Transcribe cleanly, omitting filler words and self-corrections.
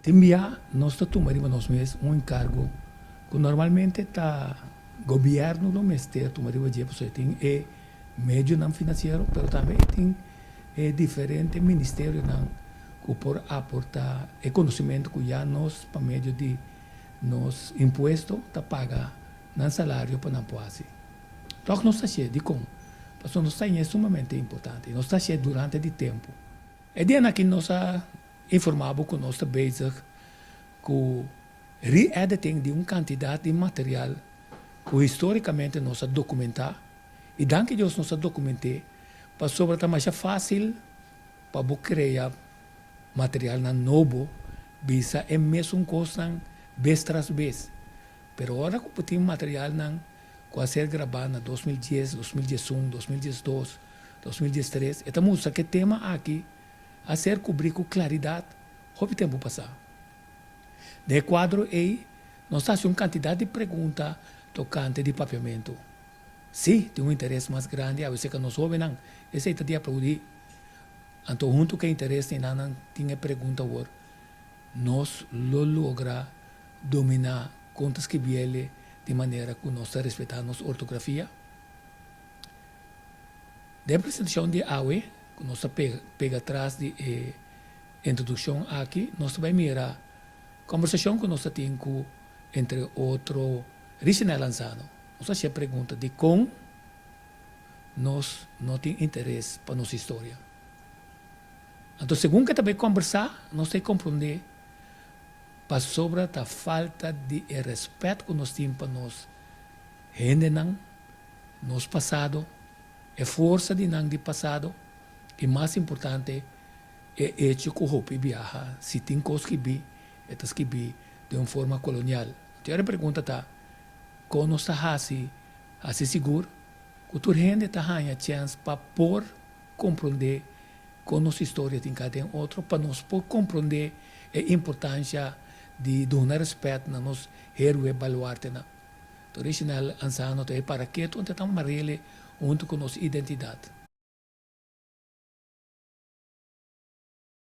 Também nós tomaríamos nós mesmos um encargo que normalmente está governo do mestre tomaria dia para tem meio não financeiro, mas também tem diferentes ministérios que por aportar o conhecimento que já nós para meio de nos impostos tá paga no salário para não poder. Então nós está cheio de como, porque nós está é sumamente importante, nós está cheio durante o tempo. É dia que nós informavo que nós está bezig com re-editing de uma quantidade de material que historicamente nós documentar e danke Deus nós documentar para sobre tá mais fácil para criar material na novo bisa é mesmo coisa vez tras vez. Pero agora que tem material não que ser gravado em 2010, 2011, 2012, 2013, então música que tema aqui a ser cobrir com claridade o tempo passado. De quadro aí, nós temos uma quantidade de perguntas tocante de papiamento. Sim, tem um interesse mais grande, a vezes que nós ouvimos, não, esse é o dia para aplaudir. Então, junto com o interesse, não tinha pergunta agora. Nós logra dominar contas que viele de maneira que nós respeitamos nossa ortografia. Da apresentação de AUE, que nós pega atrás de introdução aqui, nós vamos mirar conversação que nós temos entre outro Richard Lanzano. Nós temos pergunta de como nós não temos interesse para nossa história. Então, segundo que também conversar, nós temos que compreender para sobre a falta de respeito que nós temos para nós, gente não, nosso passado, a força de não de passado, e mais importante, é hecho que o Hopi viaja, se tem coisas que vi, estas que vi de uma forma colonial. Então, a pergunta está, como nós estamos assim seguro, que a gente está a chance para por compreender com nossa história tem cada outro, para nós por compreender a importância de dar respeito a nos heróis baluarte. Então, original ansano é para que tu tentamos marrele junto com nossa identidade.